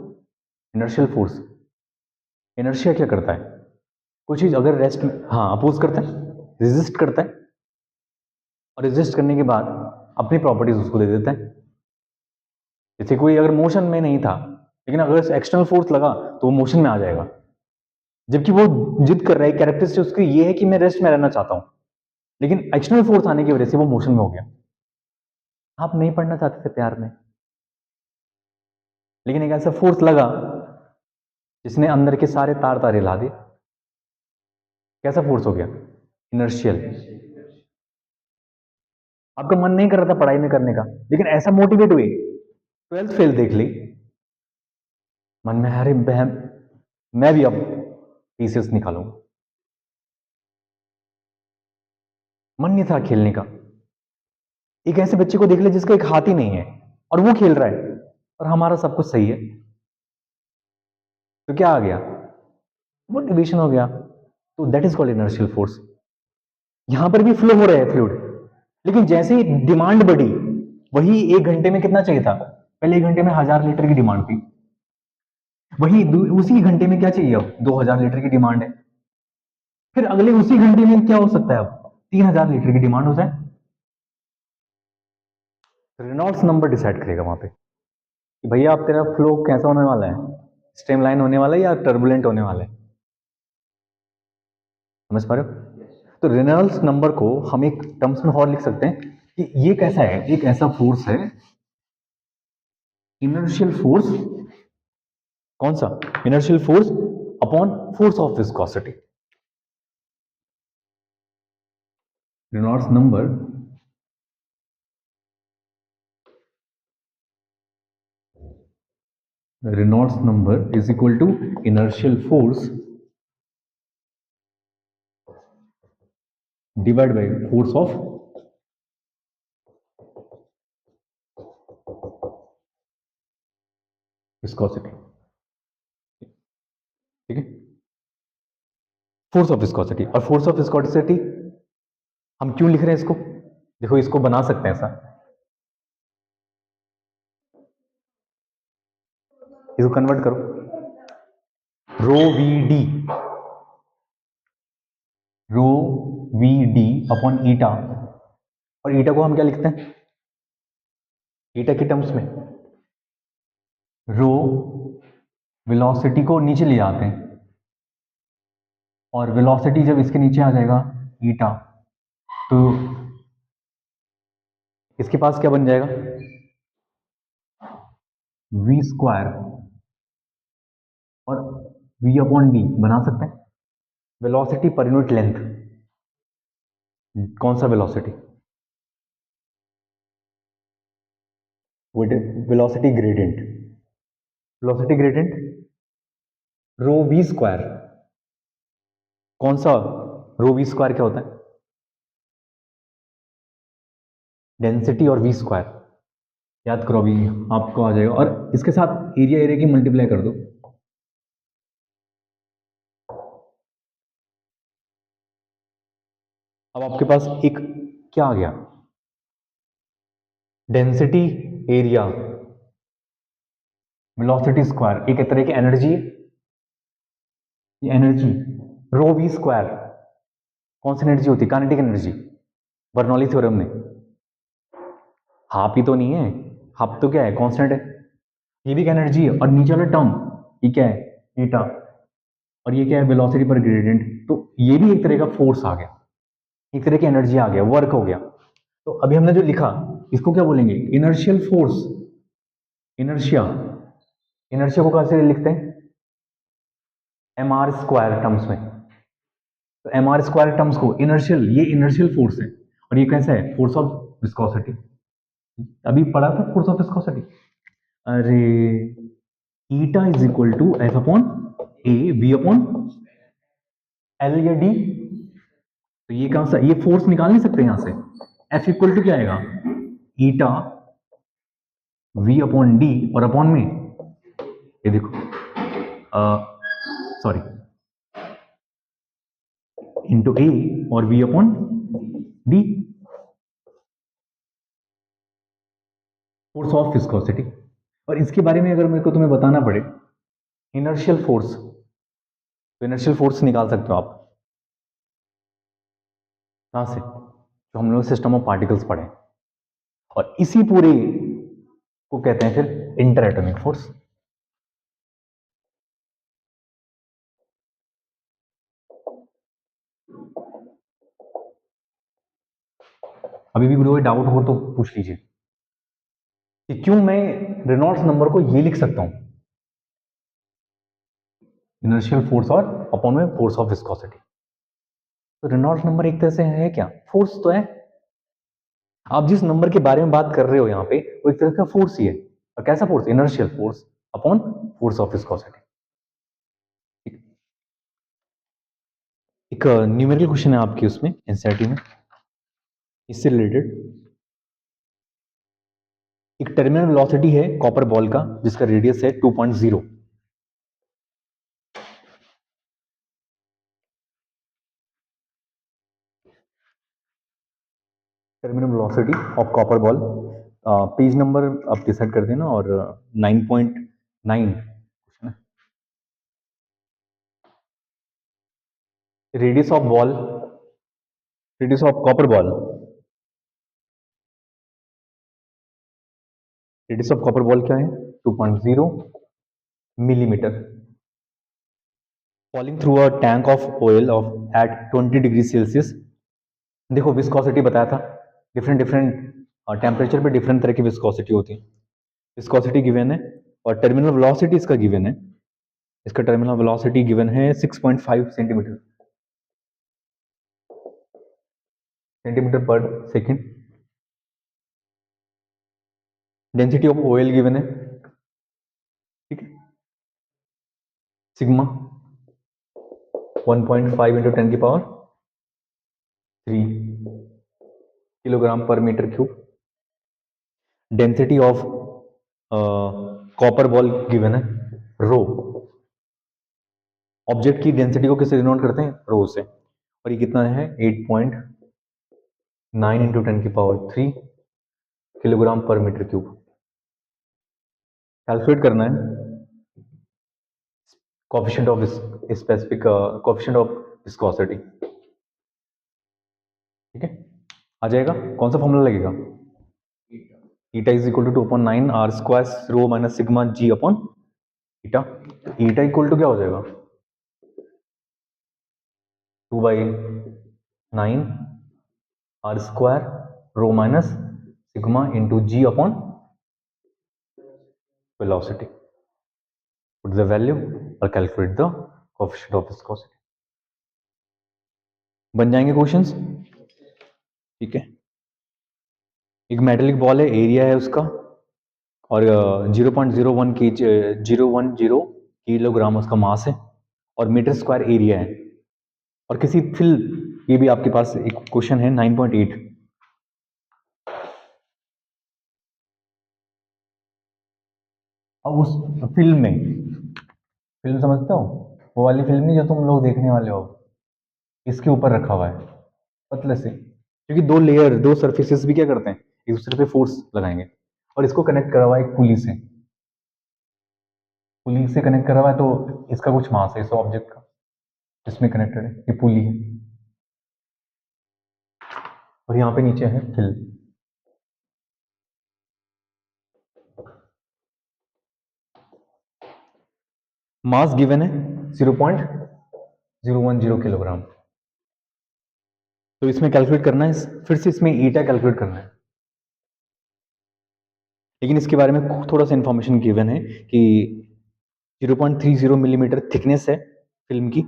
इनर्शियल फोर्स, इनर्शिया क्या करता है, कोई चीज अगर रेस्ट में, हाँ अपोज करता है, रेजिस्ट करता है, और रेजिस्ट करने के बाद अपनी प्रॉपर्टीज उसको दे देता है। जैसे कोई अगर मोशन में नहीं था, लेकिन अगर एक्सटर्नल फोर्स लगा तो वो मोशन में आ जाएगा, जबकि वो जिद कर रहा है, कैरेक्टरिस्टिक उसकी ये है कि मैं रेस्ट में रहना चाहता हूं, लेकिन एक्सटर्नल फोर्स आने की वजह से वो मोशन में हो गया। आप नहीं पढ़ना चाहते थे प्यार में, लेकिन एक ऐसा फोर्स लगा जिसने अंदर के सारे तार तार हिला दिए। कैसा फोर्स हो गया, इनर्शियल। आपका मन नहीं कर रहा था पढ़ाई में करने का, लेकिन ऐसा मोटिवेट हुए, 12th फेल देख ली, मन में अरे बहन मैं भी अब पीसीएस निकालूंगा, मन नहीं था खेलने का। एक ऐसे बच्चे को देख ले जिसका एक हाथ ही नहीं है और वो खेल रहा है, और हमारा सब कुछ सही है, तो क्या आ गया, मोटिवेशन हो गया। तो that is called inertial force. यहां पर भी फ्लो हो रहा है फ्लूइड, लेकिन जैसे ही डिमांड बढ़ी, वही एक घंटे में कितना चाहिए था, पहले एक घंटे में 1000 लीटर की डिमांड थी, वही उसी घंटे में क्या चाहिए, अब 2000 लीटर की डिमांड है। फिर अगले उसी घंटे में क्या हो सकता है, अब 3000 लीटर की डिमांड हो जाए। रेनॉल्ड्स नंबर डिसाइड करेगा वहां पे कि भैया आप तेरा फ्लो कैसा होने वाला है, स्ट्रीमलाइन होने वाला है या टर्बुलेंट होने वाला है। समझ पा रहे हो, तो रेनॉल्ड्स नंबर को हम एक टर्म्स में और लिख सकते हैं कि ये कैसा है, एक ऐसा फोर्स है, इनर्शियल फोर्स, कौन सा, inertial force upon force of viscosity. Reynolds number Reynolds number is equal to inertial force divided by force of viscosity। ठीक है, फोर्स ऑफ विस्कोसिटी, और फोर्स ऑफ विस्कोसिटी हम क्यों लिख रहे हैं इसको, देखो इसको बना सकते हैं ऐसा, इसको कन्वर्ट करो, rho v d, rho v d upon eta, और ईटा को हम क्या लिखते हैं, ईटा के टर्म्स में रो वेलोसिटी को नीचे ले आते हैं, और वेलोसिटी जब इसके नीचे आ जाएगा ईटा, तो इसके पास क्या बन जाएगा, वी स्क्वायर और वी अपॉन डी बना सकते हैं, वेलोसिटी पर यूनिट लेंथ। कौन सा velocity, velocity gradient, velocity gradient rho V square, कौन सा, रो वी स्क्वायर क्या होता है, डेंसिटी और वी स्क्वायर, याद करो अभी आपको आ जाएगा, और इसके साथ एरिया एरिया की मल्टीप्लाई कर दो, अब आपके पास एक क्या आ गया, डेंसिटी एरिया वेलोसिटी स्क्वायर, एक तरह की एनर्जी, ये एनर्जी रो वी स्क्वायर, कौन सी एनर्जी होती है, काइनेटिक एनर्जी, बर्नौली थ्योरम में हाफ ही तो नहीं है, हाफ तो क्या है, कांस्टेंट है, ये भी क्या एनर्जी है, और नीचे वाला टर्म ये क्या है, ईटा, और ये क्या है, वेलोसिटी पर ग्रेडियंट, तो ये भी एक तरह का फोर्स आ गया, एक तरह की एनर्जी आ गया, वर्क हो गया। तो अभी हमने जो लिखा इसको क्या बोलेंगे, इनर्शियल फोर्स, इनर्शिया, इनर्शिया को कैसे लिखते हैं, एम आर स्क्वायर टर्म्स में, तो एम आर स्क्वायर टर्म्स को इनर्शियल, ये इनर्शियल फोर्स है, और ये कैसा है, फोर्स ऑफ विस्कोसिटी, अभी पढ़ा था फोर्स ऑफ विस्कोसिटी, अरे eta is equal to F upon A B upon L या डी, तो ये कौन सा, ये फोर्स निकाल नहीं सकते यहां से, एफ इक्वल टू क्या आएगा, ईटा वी अपॉन डी, और अपॉन में ये देखो, सॉरी, इंटू ए और V upon D, force of viscosity. और इसके बारे में अगर मेरे को तुम्हें बताना पड़े, इनर्शियल फोर्स, तो इनर्शियल फोर्स निकाल सकते हो आप कहां से, जो हम लोग सिस्टम ऑफ पार्टिकल्स पढ़े, और इसी पूरे को कहते हैं फिर इंटर एटॉमिक फोर्स। अभी भी कोई डाउट हो तो पूछ लीजिए कि क्यों मैं रेनॉल्ड्स नंबर को ये लिख सकता हूं, इनर्शियल फोर्स और अपॉन में फोर्स ऑफ विस्कोसिटी, तो रेनॉल्ड्स नंबर एक तरह से है क्या, फोर्स तो है, आप जिस नंबर के बारे में बात कर रहे हो यहाँ पे वो एक तरह का फोर्स ही है, और कैसा force, inertial force upon force of viscosity. एक न्यूमेरिकल क्वेश्चन है आपके उसमें एनसीईआरटी में, इससे रिलेटेड, एक टर्मिनल वेलोसिटी है कॉपर बॉल का जिसका रेडियस है 2.0, terminal velocity of copper ball, page number आप डिसाइड कर देना, और 9.9 क्वेश्चन है, radius of ball, radius of copper ball, radius of copper ball क्या है, 2.0 millimetre, falling through a tank of oil of eight 20 degree Celsius. देखो viscosity बताया था, डिफरेंट डिफरेंट टेम्परेचर पे डिफरेंट तरह की विस्कोसिटी होती है, विस्कोसिटी गिवन है, और टर्मिनल वेलोसिटी इसका गिवन है, इसका टर्मिनल वेलोसिटी गिवन है 6.5 centimetre, centimetre per second, density of oil given है, ठीक है, सिग्मा 1.5 इंटू 10 की power 3 kilogram per metre cube, density of copper ball given है रो, ऑब्जेक्ट की डेंसिटी को किससे डिनोट करते हैं, रो से, और ये कितना है 8.9 इंटू 10 की power 3 kilogram per metre cube, calculate करना है coefficient of specific, coefficient of viscosity, ठीक है, आ जाएगा, कौन सा फॉर्मूला लगेगा, eta is equal to 2.9 r square rho minus sigma g upon eta, तो ईटा इक्वल टू क्या हो जाएगा, 2/9 r square rho minus sigma into g upon velocity, put the value और calculate the coefficient of viscosity, बन जाएंगे questions, ठीक है, एक मेटेलिक बॉल है, एरिया है उसका, और 0.01 के 010 किलोग्राम उसका मास है, और मीटर स्क्वायर एरिया है, और किसी फिल, ये भी आपके पास एक क्वेश्चन है 9.8, अब उस फिल्म में, फिल्म समझते हो, वो वाली फिल्म नहीं जो तुम लोग देखने वाले हो, इसके ऊपर रखा हुआ है पतले से, क्योंकि दो लेयर, दो सरफेसेस भी क्या करते हैं, एक दूसरे पे फोर्स लगाएंगे, और इसको कनेक्ट करा हुआ है एक पुली से, पुली से कनेक्ट करा हुआ है, तो इसका कुछ मास है इस ऑब्जेक्ट का, इसमें कनेक्टेड है, ये पुली है, और यहाँ पे नीचे है फिल्म, मास गिवन है 0.010 किलोग्राम। तो इसमें कैलकुलेट करना है, फिर से इसमें ईटा कैलकुलेट करना है, लेकिन इसके बारे में थोड़ा सा इंफॉर्मेशन गिवन है कि 0.30 मिलीमीटर थिकनेस है फिल्म की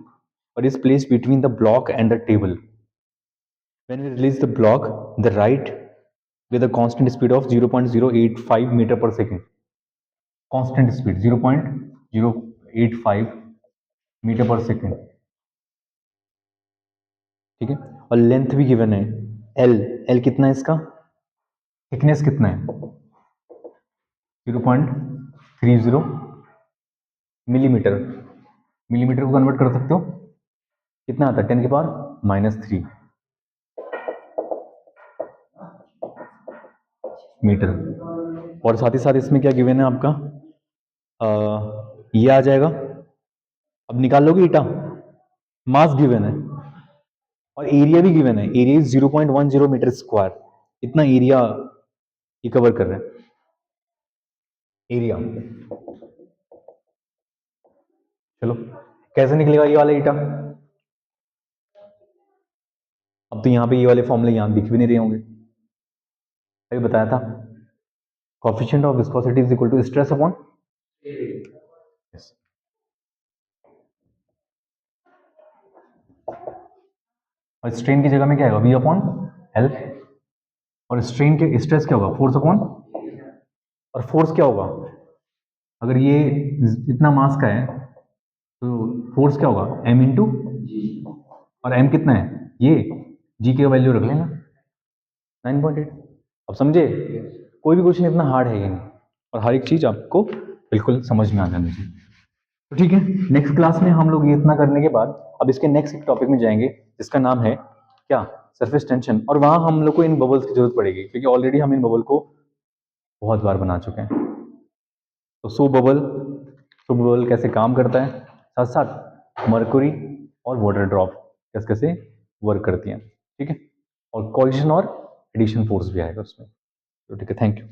और is place between the block and the table. When we release the block the right with a constant speed of 0.085 metre per second, constant speed 0.085 metre per second, ठीक है। और length भी given है, L, L कितना है इसका, thickness कितना है 0.30 मिलीमीटर, मिलीमीटर को कन्वर्ट कर सकते हो, कितना आता है 10 की पावर -3 मीटर। और साथ ही साथ इसमें क्या गिवन है आपका, ये आ जाएगा, अब निकाल लोगे ईटा, मास गिवन है और एरिया भी गिवन है, एरिया 0.10 मीटर स्क्वायर, इतना एरिया ये कवर कर रहे हैं, एरिया। चलो कैसे निकलेगा ये वाला ईटा, अब तो यहाँ पे ये वाले फॉर्मूले यहाँ दिख भी नहीं रहे होंगे, अभी बताया था, coefficient of viscosity is equal to stress upon, और स्ट्रेन की जगह में क्या आएगा V अपॉन L, और स्ट्रेन के स्ट्रेस क्या होगा फोर्स अपॉन, और फोर्स क्या होगा, अगर ये इतना मास का है तो फोर्स क्या होगा m इंटू, और m कितना है ये, g की वैल्यू रख लेना 9.8। अब समझे, कोई भी क्वेश्चन इतना हार्ड है ये नहीं, और हर एक चीज आपको बिल्कुल समझ में आ जानी चाहिए। तो ठीक है, नेक्स्ट क्लास में हम लोग ये इतना करने के बाद अब इसके नेक्स्ट एक टॉपिक में जाएंगे जिसका नाम है क्या, सरफेस टेंशन, और वहां हम लोग को इन बबल्स की जरूरत पड़ेगी क्योंकि ऑलरेडी हम इन बबल को बहुत बार बना चुके हैं। तो सो बबल कैसे काम करता है, साथ साथ मर्कुरी और वाटर ड्रॉप कैसे कैसे वर्क करती हैं, ठीक है, और कोलिजन और एडिशन फोर्स भी आएगा उसमें। तो ठीक है, थैंक यू।